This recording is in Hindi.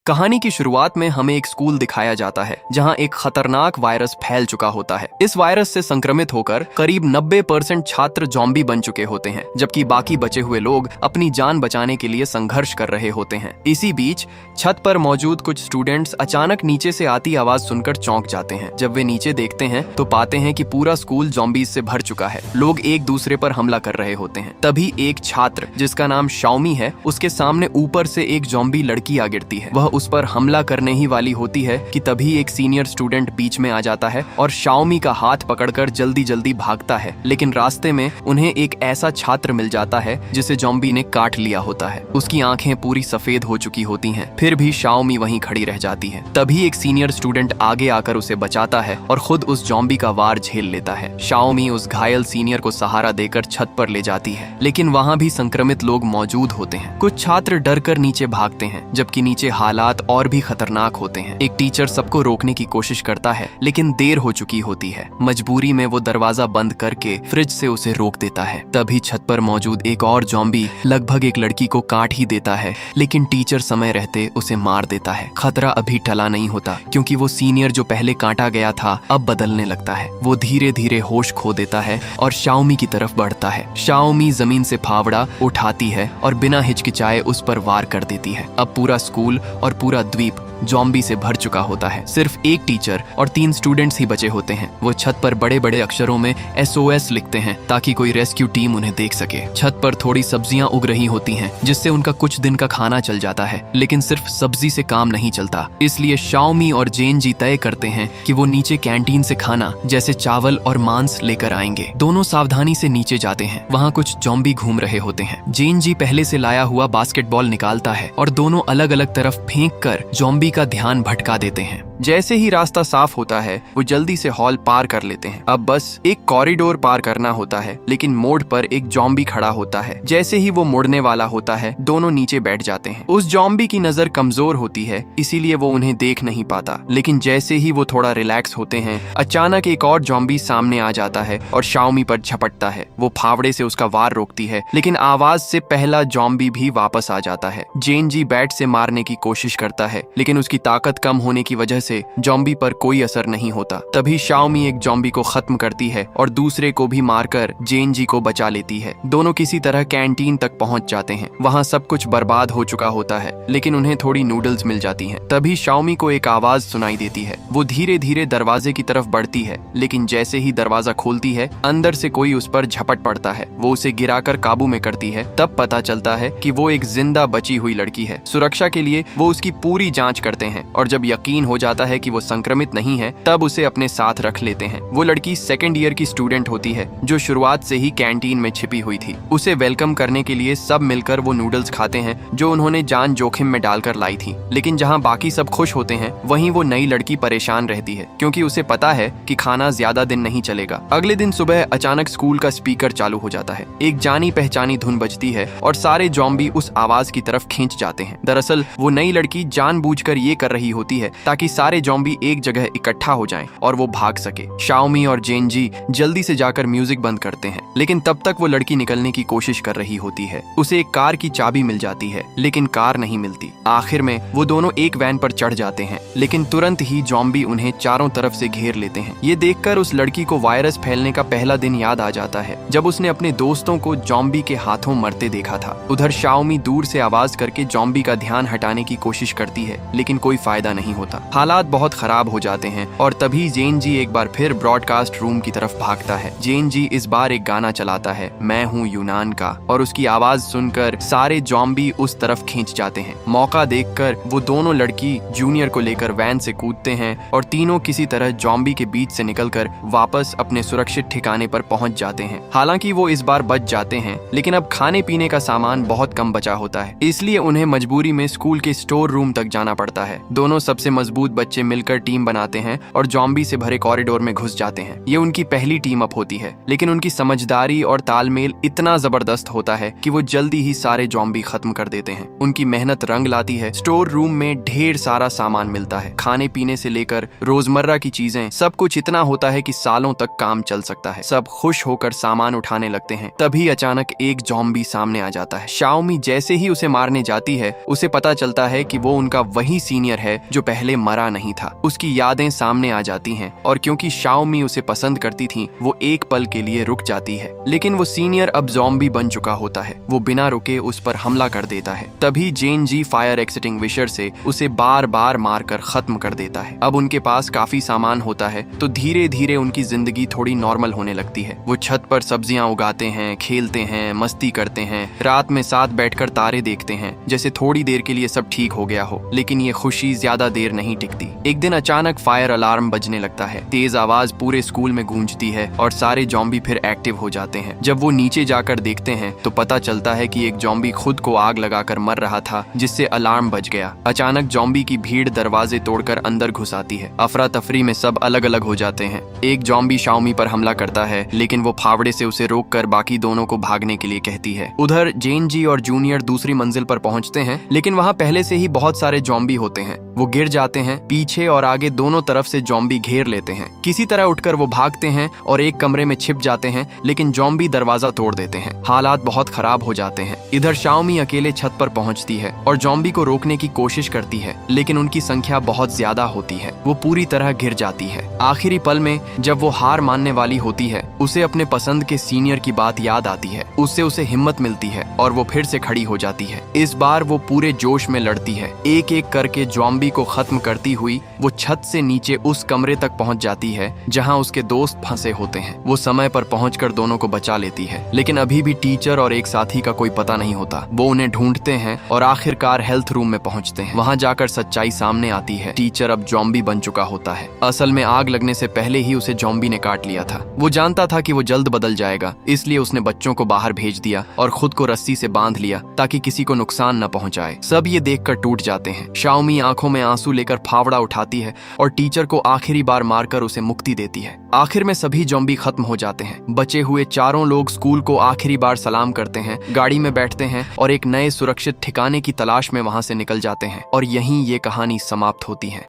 कहानी की शुरुआत में हमें एक स्कूल दिखाया जाता है जहां एक खतरनाक वायरस फैल चुका होता है। इस वायरस से संक्रमित होकर करीब 90% छात्र ज़ॉम्बी बन चुके होते हैं, जबकि बाकी बचे हुए लोग अपनी जान बचाने के लिए संघर्ष कर रहे होते हैं। इसी बीच छत पर मौजूद कुछ स्टूडेंट्स अचानक नीचे से आती आवाज सुनकर चौंक जाते हैं। जब वे नीचे देखते हैं तो पाते हैं कि पूरा स्कूल ज़ॉम्बीज से भर चुका है। लोग एक दूसरे पर हमला कर रहे होते हैं। तभी एक छात्र जिसका नाम शाओमी है, उसके सामने ऊपर से एक ज़ॉम्बी लड़की आ गिरती है। वह उस पर हमला करने ही वाली होती है कि तभी एक सीनियर स्टूडेंट बीच में आ जाता है और शाओमी का हाथ पकड़कर जल्दी जल्दी भागता है। लेकिन रास्ते में उन्हें एक ऐसा छात्र मिल जाता है जिसे ज़ॉम्बी ने काट लिया होता है। उसकी आंखें पूरी सफेद हो चुकी होती हैं, फिर भी शाओमी वहीं खड़ी रह जाती है। तभी एक सीनियर स्टूडेंट आगे आकर उसे बचाता है और खुद उस ज़ॉम्बी का वार झेल लेता है। शाओमी उस घायल सीनियर को सहारा देकर छत पर ले जाती है, लेकिन वहां भी संक्रमित लोग मौजूद होते हैं। कुछ छात्र डर कर नीचे भागते हैं, जबकि नीचे हालात और भी खतरनाक होते हैं। एक टीचर सबको रोकने की कोशिश करता है, लेकिन देर हो चुकी होती है। मजबूरी में वो दरवाजा बंद करके फ्रिज से उसे रोक देता है। तभी छत पर मौजूद एक और ज़ॉम्बी लगभग एक लड़की को काट ही देता है, लेकिन टीचर समय रहते उसे मार देता है। खतरा अभी टला नहीं होता, क्योंकि वो सीनियर जो पहले काटा गया था अब बदलने लगता है। वो धीरे धीरे होश खो देता है और शाओमी की तरफ बढ़ता है। शाओमी जमीन से फावड़ा उठाती है और बिना हिचकिचाए उस पर वार कर देती है। अब पूरा स्कूल और पूरा द्वीप ज़ॉम्बी से भर चुका होता है। सिर्फ एक टीचर और 3 स्टूडेंट्स ही बचे होते हैं। वो छत पर बड़े बड़े अक्षरों में SOS लिखते हैं ताकि कोई रेस्क्यू टीम उन्हें देख सके। छत पर थोड़ी सब्जियां उग रही होती हैं, जिससे उनका कुछ दिन का खाना चल जाता है। लेकिन सिर्फ सब्जी से काम नहीं चलता, इसलिए शाओमी और जेन जी तय करते हैं कि वो नीचे कैंटीन से खाना जैसे चावल और मांस लेकर आएंगे। दोनों सावधानी से नीचे जाते हैं। वहाँ कुछ ज़ॉम्बी घूम रहे होते हैं। जेन जी पहले से लाया हुआ बास्केटबॉल निकालता है और दोनों अलग अलग तरफ फेंक कर ज़ॉम्बी का ध्यान भटका देते हैं। जैसे ही रास्ता साफ होता है वो जल्दी से हॉल पार कर लेते हैं। अब बस एक कॉरिडोर पार करना होता है, लेकिन मोड़ पर एक ज़ॉम्बी खड़ा होता है। जैसे ही वो मुड़ने वाला होता है दोनों नीचे बैठ जाते हैं। उस ज़ॉम्बी की नजर कमजोर होती है, इसीलिए वो उन्हें देख नहीं पाता। लेकिन जैसे ही वो थोड़ा रिलैक्स होते हैं, अचानक एक और ज़ॉम्बी सामने आ जाता है और शाओमी पर झपटता है। वो फावड़े से उसका वार रोकती है, लेकिन आवाज से पहला ज़ॉम्बी भी वापस आ जाता है। जेन जी बैट से मारने की कोशिश करता है, लेकिन उसकी ताकत कम होने की वजह से ज़ॉम्बी पर कोई असर नहीं होता। तभी शाओमी एक ज़ॉम्बी को खत्म करती है और दूसरे को भी मारकर जेन जी को बचा लेती है। दोनों किसी तरह कैंटीन तक पहुंच जाते हैं। वहां सब कुछ बर्बाद हो चुका होता है, लेकिन उन्हें थोड़ी नूडल्स मिल जाती हैं। तभी शाओमी को एक आवाज सुनाई देती है। वो धीरे धीरे दरवाजे की तरफ बढ़ती है, लेकिन जैसे ही दरवाजा खोलती है अंदर से कोई उस पर झपट पड़ता है। वो उसे गिराकर काबू में करती है। तब पता चलता है कि वो एक जिंदा बची हुई लड़की है। सुरक्षा के लिए वो उसकी पूरी जांच करते हैं और जब यकीन हो जाता है कि वो संक्रमित नहीं है, तब उसे अपने साथ रख लेते हैं। वो लड़की 2nd ईयर की स्टूडेंट होती है जो शुरुआत से ही कैंटीन में छिपी हुई थी। उसे वेलकम करने के लिए सब मिलकर वो नूडल्स खाते हैं जो उन्होंने जान जोखिम में डालकर लाई थी। लेकिन जहां बाकी सब खुश होते हैं, वहीं वो नई लड़की परेशान रहती है, क्योंकि उसे पता है कि खाना ज्यादा दिन नहीं चलेगा। अगले दिन सुबह अचानक स्कूल का स्पीकर चालू हो जाता है। एक जानी पहचानी धुन बजती है और सारे ज़ॉम्बी उस आवाज की तरफ खींच जाते हैं। दरअसल वो नई लड़की जानबूझकर ये कर रही होती है ताकि सारे ज़ॉम्बी एक जगह इकट्ठा हो जाएं और वो भाग सके। शाओमी और जेन जी जल्दी से जाकर म्यूजिक बंद करते हैं, लेकिन तब तक वो लड़की निकलने की कोशिश कर रही होती है। उसे एक कार की चाबी मिल जाती है, लेकिन कार नहीं मिलती। आखिर में वो दोनों एक वैन पर चढ़ जाते हैं, लेकिन तुरंत ही ज़ॉम्बी उन्हें चारों तरफ से घेर लेते हैं। ये देखकर उस लड़की को वायरस फैलने का पहला दिन याद आ जाता है, जब उसने अपने दोस्तों को ज़ॉम्बी के हाथों मरते देखा था। उधर शाओमी दूर से आवाज करके ज़ॉम्बी का ध्यान हटाने की कोशिश करती है, लेकिन कोई फायदा नहीं होता। हालात बहुत खराब हो जाते हैं और तभी जेन जी एक बार फिर ब्रॉडकास्ट रूम की तरफ भागता है। जेन जी इस बार एक गाना चलाता है, मैं हूँ यूनान का, और उसकी आवाज सुनकर सारे ज़ॉम्बी उस तरफ खींच जाते हैं। मौका देखकर वो दोनों लड़की जूनियर को लेकर वैन से कूदते हैं और तीनों किसी तरह ज़ॉम्बी के बीच से निकलकर वापस अपने सुरक्षित ठिकाने पर पहुंच जाते हैं। हालांकि वो इस बार बच जाते हैं, लेकिन अब खाने पीने का सामान बहुत कम बचा होता है, इसलिए उन्हें मजबूरी में स्कूल के स्टोर रूम तक जाना पड़ता है। दोनों सबसे मजबूत बच्चे मिलकर टीम बनाते हैं और जॉम्बी से भरे कॉरिडोर में घुस जाते हैं। ये उनकी पहली टीम अप होती है, लेकिन उनकी समझदारी और तालमेल इतना जबरदस्त होता है कि वो जल्दी ही सारे जॉम्बी खत्म कर देते हैं। उनकी मेहनत रंग लाती है। स्टोर रूम में ढेर सारा सामान मिलता है, खाने पीने से लेकर रोजमर्रा की चीजें, सब कुछ इतना होता है कि सालों तक काम चल सकता है। सब खुश होकर सामान उठाने लगते हैं। तभी अचानक एक जॉम्बी सामने आ जाता है। शाओमी जैसे ही उसे मारने जाती है, उसे पता चलता है कि वो उनका वही सीनियर है जो पहले मरा नहीं था। उसकी यादें सामने आ जाती हैं और क्योंकि शाओमी उसे पसंद करती थी, वो एक पल के लिए रुक जाती है। लेकिन वो सीनियर अब ज़ॉम्बी बन चुका होता है। वो बिना रुके उस पर हमला कर देता है। तभी जेन जी फायर एक्सटिंग्विशर से उसे बार बार मारकर खत्म कर देता है। अब उनके पास काफी सामान होता है, तो धीरे धीरे उनकी जिंदगी थोड़ी नॉर्मल होने लगती है। वो छत पर सब्जियां उगाते हैं, खेलते हैं, मस्ती करते हैं, रात में साथ बैठकर तारे देखते हैं, जैसे थोड़ी देर के लिए सब ठीक हो गया हो। लेकिन ये खुशी ज्यादा देर नहीं टिकती। एक दिन अचानक फायर अलार्म बजने लगता है। तेज आवाज पूरे स्कूल में गूंजती है और सारे जॉम्बी फिर एक्टिव हो जाते हैं। जब वो नीचे जाकर देखते हैं तो पता चलता है कि एक जॉम्बी खुद को आग लगाकर मर रहा था, जिससे अलार्म बज गया। अचानक जॉम्बी की भीड़ दरवाजे तोड़कर अंदर घुस आती है। अफरा तफरी में सब अलग अलग हो जाते हैं। एक जॉम्बी शाओमी पर हमला करता है, लेकिन वो फावड़े से उसे रोककर बाकी दोनों को भागने के लिए कहती है। उधर जेन जी और जूनियर दूसरी मंजिल पर पहुंचते हैं, लेकिन वहां पहले से ही बहुत सारे जॉम्बी होते हैं। वो गिर जाते हैं। पीछे और आगे दोनों तरफ से जॉम्बी घेर लेते हैं। किसी तरह उठकर वो भागते हैं और एक कमरे में छिप जाते हैं, लेकिन जॉम्बी दरवाजा तोड़ देते हैं। हालात बहुत खराब हो जाते हैं। इधर शाओमी अकेले छत पर पहुंचती है और जॉम्बी को रोकने की कोशिश करती है, लेकिन उनकी संख्या बहुत ज्यादा होती है। वो पूरी तरह घिर जाती है। आखिरी पल में जब वो हार मानने वाली होती है, उसे अपने पसंद के सीनियर की बात याद आती है। उससे उसे हिम्मत मिलती है और वो फिर से खड़ी हो जाती है। इस बार वो पूरे जोश में लड़ती है। एक एक करके जॉम्बी को खत्म करती हुई वो छत से नीचे उस कमरे तक पहुंच जाती है जहां उसके दोस्त फंसे होते हैं। वो समय पर पहुंचकर दोनों को बचा लेती है, लेकिन अभी भी टीचर और एक साथी का कोई पता नहीं होता। वो उन्हें ढूंढते हैं और आखिरकार हेल्थ रूम में पहुंचते हैं। वहां जाकर सच्चाई सामने आती है। टीचर अब जॉम्बी बन चुका होता है। असल में आग लगने से पहले ही उसे जॉम्बी ने काट लिया था। वो जानता था कि वो जल्द बदल जाएगा, इसलिए उसने बच्चों को बाहर भेज दिया और खुद को रस्सी से बांध लिया ताकि किसी को नुकसान न पहुंचाए। सब ये देखकर टूट जाते हैं। शाओमी आंखों में आंसू लेकर फावड़ा उठाती है और टीचर को आखिरी बार मारकर उसे मुक्ति देती है। आखिर में सभी जॉम्बी खत्म हो जाते हैं। बचे हुए चारों लोग स्कूल को आखिरी बार सलाम करते हैं, गाड़ी में बैठते हैं और एक नए सुरक्षित ठिकाने की तलाश में वहां से निकल जाते हैं। और यहीं ये कहानी समाप्त होती है।